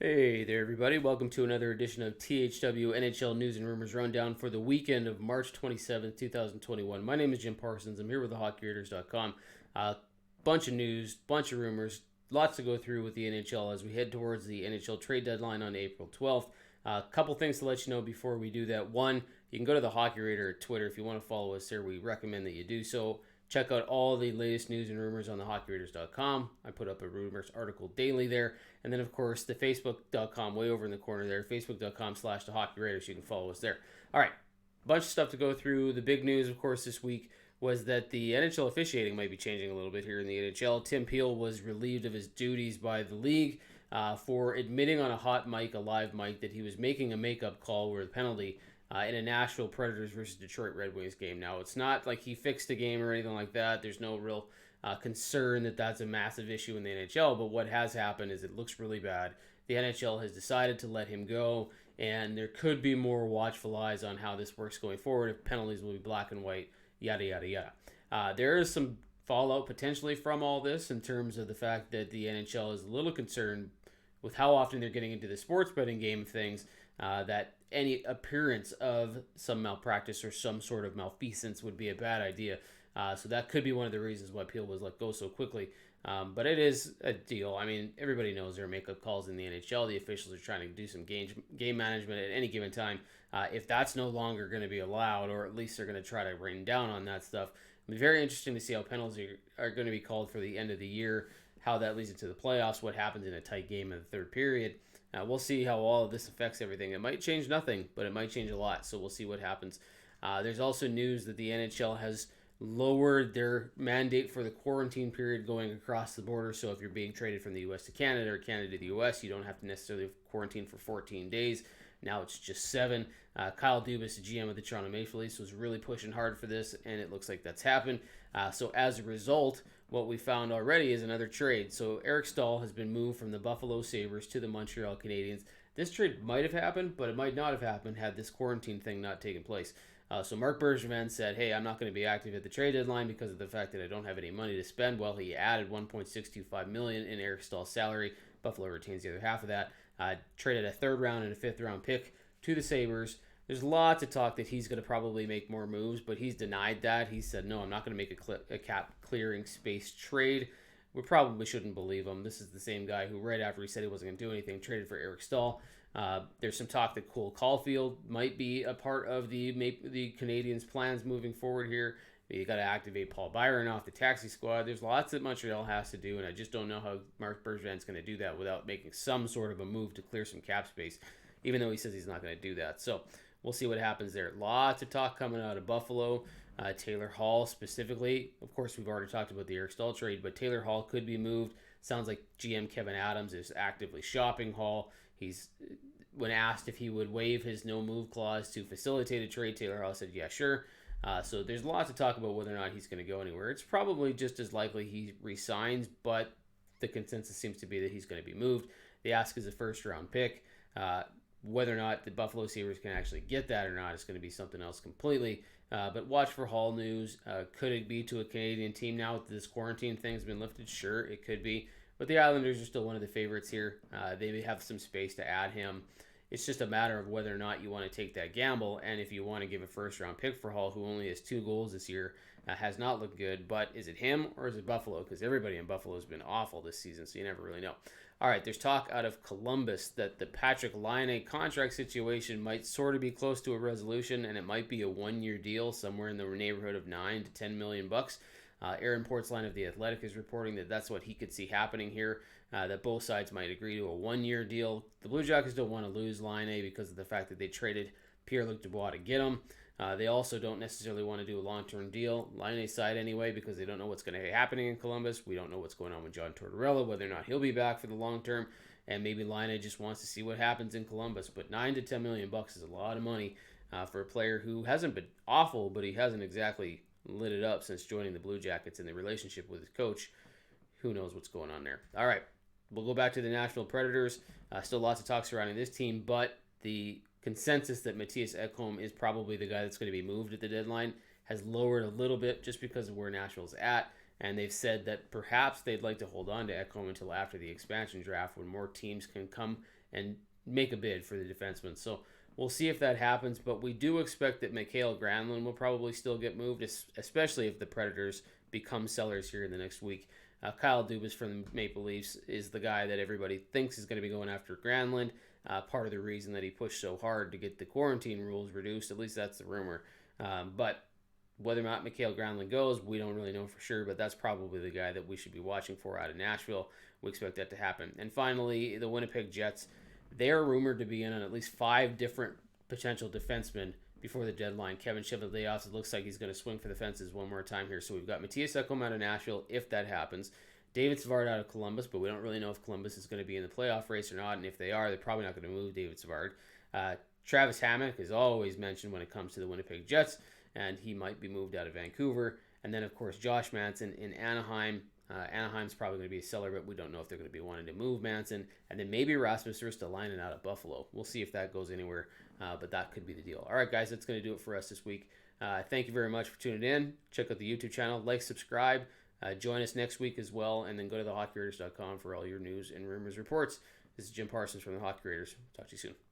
Hey there, everybody. Welcome to another edition of THW NHL News and Rumors Rundown for the weekend of March 27th, 2021. My name is Jim Parsons. I'm here with thehockeyrators.com. Bunch of news, bunch of rumors, lots to go through with the NHL as we head towards the NHL trade deadline on April 12th. A couple things to let you know before we do that. One, you can go to the Hockey Rater at Twitter if you want to follow us there. We recommend that you do so. Check out all the latest news and rumors on thehockeyraters.com. I put up a rumors article daily there. And then, of course, the facebook.com way over in the corner there, facebook.com/thehockeyraters. You can follow us there. All right, bunch of stuff to go through. The big news, of course, this week was that the NHL officiating might be changing a little bit here in the NHL. Tim Peel was relieved of his duties by the league for admitting on a hot mic, a live mic, that he was making a makeup call where the penalty in a Nashville Predators versus Detroit Red Wings game. Now, it's not like he fixed the game or anything like that. There's no real concern that that's a massive issue in the NHL, but what has happened is it looks really bad. The NHL has decided to let him go, and there could be more watchful eyes on how this works going forward, if penalties will be black and white, yada, yada, yada. There is some fallout potentially from all this in terms of the fact that the NHL is a little concerned with how often they're getting into the sports betting game of things, that any appearance of some malpractice or some sort of malfeasance would be a bad idea. So that could be one of the reasons why Peel was let go so quickly. But it is a deal. I mean, everybody knows there are makeup calls in the NHL. The officials are trying to do some game management at any given time. If that's no longer going to be allowed, or at least they're going to try to rain down on that stuff, it'll be very interesting to see how penalties are going to be called for the end of the year, how that leads into the playoffs, what happens in a tight game in the third period. We'll see how all of this affects everything. It might change nothing, but it might change a lot, so we'll see what happens. There's also news that the NHL has lowered their mandate for the quarantine period going across the border. So if you're being traded from the U.S. to Canada or Canada to the U.S., you don't have to necessarily quarantine for 14 days. Now it's just 7. Kyle Dubas, the GM of the Toronto Maple Leafs, was really pushing hard for this, and it looks like that's happened. So as a result, what we found already is another trade. So Eric Staal has been moved from the Buffalo Sabres to the Montreal Canadiens. This trade might have happened, but it might not have happened had this quarantine thing not taken place. So Marc Bergevin said, hey, I'm not going to be active at the trade deadline because of the fact that I don't have any money to spend. Well, he added $1.625 million in Eric Staal's salary. Buffalo retains the other half of that. Traded a third round and a fifth round pick to the Sabres. There's lots of talk that he's going to probably make more moves, but he's denied that. He said, no, I'm not going to make a cap clearing space trade. We probably shouldn't believe him. This is the same guy who, right after he said he wasn't going to do anything, traded for Eric Staal. There's some talk that Cole Caulfield might be a part of the Canadiens' plans moving forward here. You got to activate Paul Byron off the taxi squad. There's lots that Montreal has to do, and I just don't know how Marc Bergevin's going to do that without making some sort of a move to clear some cap space, even though he says he's not going to do that. So we'll see what happens there. Lots of talk coming out of Buffalo. Taylor Hall specifically. Of course, we've already talked about the Eric Staal trade, but Taylor Hall could be moved. Sounds like GM Kevin Adams is actively shopping Hall. When asked if he would waive his no-move clause to facilitate a trade, Taylor Hall said, yeah, sure. So there's lots to talk about whether or not he's going to go anywhere. It's probably just as likely he resigns, but the consensus seems to be that he's going to be moved. The ask is a first-round pick. Whether or not the Buffalo Sabres can actually get that or not is going to be something else completely. But watch for Hall news. Could it be to a Canadian team now that this quarantine thing's been lifted? Sure, it could be. But the Islanders are still one of the favorites here. They may have some space to add him. It's just a matter of whether or not you want to take that gamble, and if you want to give a first-round pick for Hall, who only has 2 goals this year, has not looked good. But is it him or is it Buffalo? Because everybody in Buffalo has been awful this season, so you never really know. All right, there's talk out of Columbus that the Patrick Laine contract situation might sort of be close to a resolution, and it might be a 1-year deal somewhere in the neighborhood of $9 to $10 million bucks. Aaron Portzline of The Athletic is reporting that that's what he could see happening here, that both sides might agree to a 1-year deal. The Blue Jackets don't want to lose Laine because of the fact that they traded Pierre-Luc Dubois to get him. They also don't necessarily want to do a long-term deal, Laine's side anyway, because they don't know what's going to be happening in Columbus. We don't know what's going on with John Tortorella, whether or not he'll be back for the long term, and maybe Laine just wants to see what happens in Columbus. But $9 to $10 million bucks is a lot of money for a player who hasn't been awful, but he hasn't exactly lit it up since joining the Blue Jackets, and the relationship with his coach, who knows what's going on there. All right, we'll go back to the Nashville Predators. Still lots of talk surrounding this team, but the consensus that Matthias Ekholm is probably the guy that's going to be moved at the deadline has lowered a little bit just because of where Nashville's at, and they've said that perhaps they'd like to hold on to Ekholm until after the expansion draft when more teams can come and make a bid for the defenseman. So we'll see if that happens, but we do expect that Mikael Granlund will probably still get moved, especially if the Predators become sellers here in the next week. Kyle Dubas from the Maple Leafs is the guy that everybody thinks is going to be going after Granlund. Part of the reason that he pushed so hard to get the quarantine rules reduced, at least that's the rumor. But whether or not Mikael Granlund goes, we don't really know for sure, but that's probably the guy that we should be watching for out of Nashville. We expect that to happen. And finally, the Winnipeg Jets, they're rumored to be in on at least 5 different potential defensemen before the deadline. Kevin Cheveldayoff, it looks like he's going to swing for the fences one more time here. So we've got Matthias Ekholm out of Nashville, if that happens. David Savard out of Columbus, but we don't really know if Columbus is going to be in the playoff race or not. And if they are, they're probably not going to move David Savard. Travis Hammock is always mentioned when it comes to the Winnipeg Jets, and he might be moved out of Vancouver. And then, of course, Josh Manson in Anaheim. Anaheim's probably going to be a seller, but we don't know if they're going to be wanting to move Manson. And then maybe Rasmus Ristolainen out of Buffalo. We'll see if that goes anywhere, but that could be the deal. All right, guys, that's going to do it for us this week. Thank you very much for tuning in. Check out the YouTube channel. Like, subscribe. Join us next week as well, and then go to thehockeyraiders.com for all your news and rumors reports. This is Jim Parsons from the Hockey Raiders. Talk to you soon.